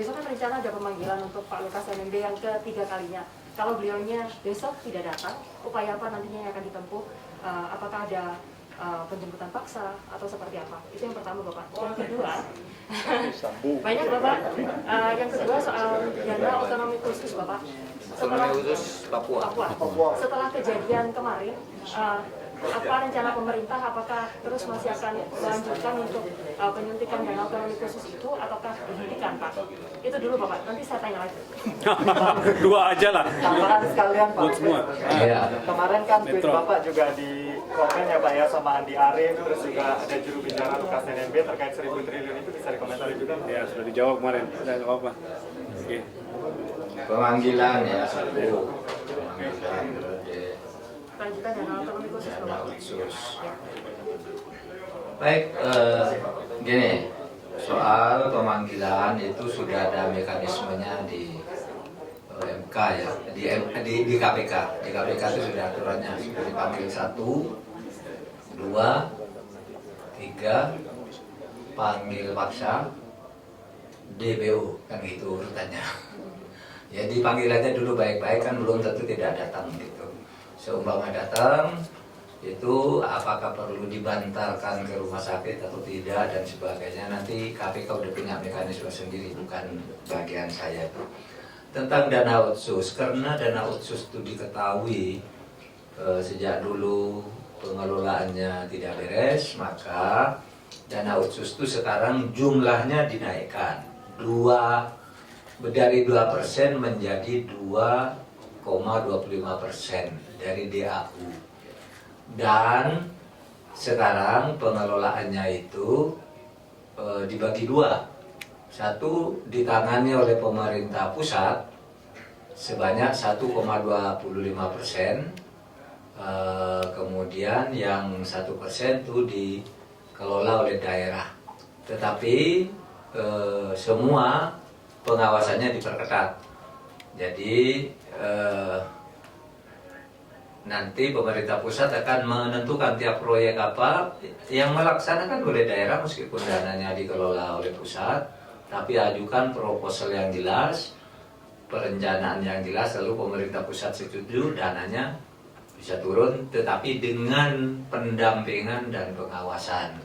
besok kan rencana ada pemanggilan untuk Pak Lukas NMB yang ketiga kalinya. Kalau beliaunya besok tidak datang, upaya apa nantinya yang akan ditempuh? Apakah ada penjemputan paksa atau seperti apa? Itu yang pertama Bapak. Yang kedua, banyak Bapak. Yang kedua soal dana otonomi khusus Bapak. Otonomi khusus Papua. Setelah kejadian kemarin, apa rencana pemerintah? Apakah terus masih akan melanjutkan untuk penyuntikan dana otonomi khusus itu, ataukah dihentikan Pak? Itu dulu Bapak. Nanti saya tanya lagi. Dua aja lah. Tambahan sekalian Pak. Buat semua. Kemarin kan tweet Metro. Bapak juga di komen ya Pak ya sama Andi Arief, terus juga ada juru bicara Lukas NMB terkait 1.000 triliun itu, bisa dikomentari juga? Ya sudah dijawab kemarin. Sudah nggak apa-apa. Oke. Pemanggilan ya satu. Pemanggilan Lanjutan dana otonomi khusus Bapak. khusus. Baik, gini, soal pemanggilan itu sudah ada mekanismenya di MK ya, di KPK. Di KPK itu sudah aturannya, sudah dipanggil 1, 2, 3, panggil paksa, DBO, kan gitu urutannya. Ya dipanggilannya dulu baik-baik, kan belum tentu tidak datang gitu. Seumpama datang, itu apakah perlu dibantarkan ke rumah sakit atau tidak dan sebagainya, nanti KPK udah punya mekanisme sendiri, bukan bagian saya itu. Tentang dana otsus, karena dana otsus itu diketahui sejak dulu pengelolaannya tidak beres, maka dana otsus itu sekarang jumlahnya dinaikkan dari 2% menjadi 2,25% dari DAU. Dan sekarang pengelolaannya itu dibagi dua. Satu ditangani oleh pemerintah pusat sebanyak 1,25%, kemudian yang 1% itu dikelola oleh daerah. Tetapi semua pengawasannya diperketat. Jadi nanti pemerintah pusat akan menentukan tiap proyek apa yang melaksanakan oleh daerah, meskipun dananya dikelola oleh pusat, tapi ajukan proposal yang jelas, perencanaan yang jelas, lalu pemerintah pusat setuju, dananya bisa turun, tetapi dengan pendampingan dan pengawasan.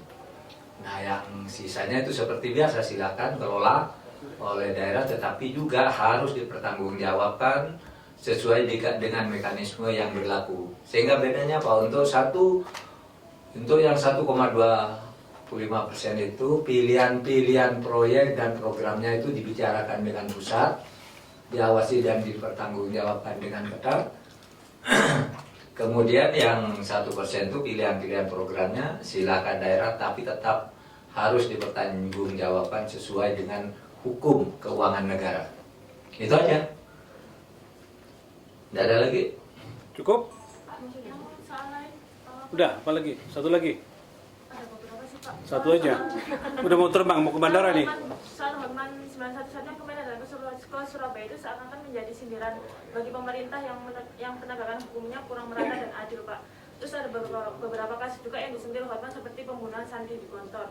Nah, yang sisanya itu seperti biasa, silakan kelola oleh daerah, tetapi juga harus dipertanggungjawabkan sesuai dengan mekanisme yang berlaku. Sehingga bedanya Pak, untuk yang 1,25% itu pilihan-pilihan proyek dan programnya itu dibicarakan dengan pusat, diawasi dan dipertanggungjawabkan dengan ketat. Kemudian yang 1% itu pilihan-pilihan programnya silakan daerah, tapi tetap harus dipertanggungjawabkan sesuai dengan hukum keuangan negara. Itu aja. Tidak ada lagi. Cukup? Udah, apa lagi? Satu lagi? Satu aja. Udah mau terbang, mau ke bandara nih. Soal Hotman 911 yang kemarin adalah ke Surabaya itu seakan-akan menjadi sindiran bagi pemerintah yang penegakan hukumnya kurang merata dan adil Pak. Terus ada beberapa kasus juga yang disentil Hotman seperti pembunuhan santri di Gontor.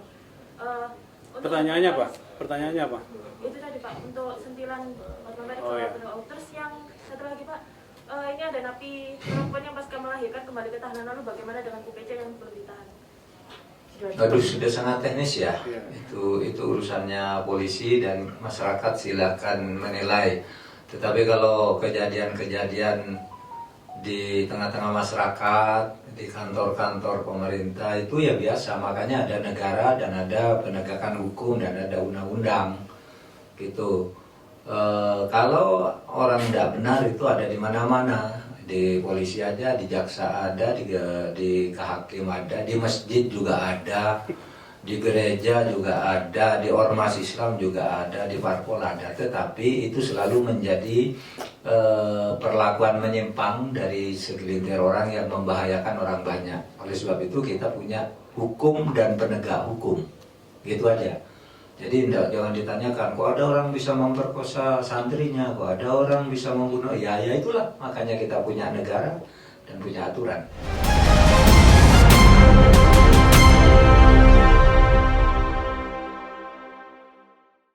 Pertanyaannya apa? Pertanyaannya apa? Itu tadi Pak, untuk sentilan Hotman tadi penegak. Terus yang satu lagi Pak, ini ada napi perempuan yang pasca melahirkan kembali ke tahanan, lalu bagaimana dengan UPC yang belum ditahan? Aduh, sudah sangat teknis ya. Itu urusannya polisi dan masyarakat, silakan menilai. Tetapi kalau kejadian-kejadian di tengah-tengah masyarakat, di kantor-kantor pemerintah itu ya biasa. Makanya ada negara dan ada penegakan hukum dan ada undang-undang gitu. Kalau orang tidak benar itu ada di mana-mana, di polisi ada, di jaksa ada, di kehakim ada, di masjid juga ada, di gereja juga ada, di ormas Islam juga ada, di parpol ada. Tetapi itu selalu menjadi perlakuan menyimpang dari segelintir orang yang membahayakan orang banyak. Oleh sebab itu kita punya hukum dan penegak hukum, gitu aja. Jadi jangan ditanyakan, kok ada orang bisa memperkosa santrinya, kok ada orang bisa membunuh, ya itulah makanya kita punya negara dan punya aturan.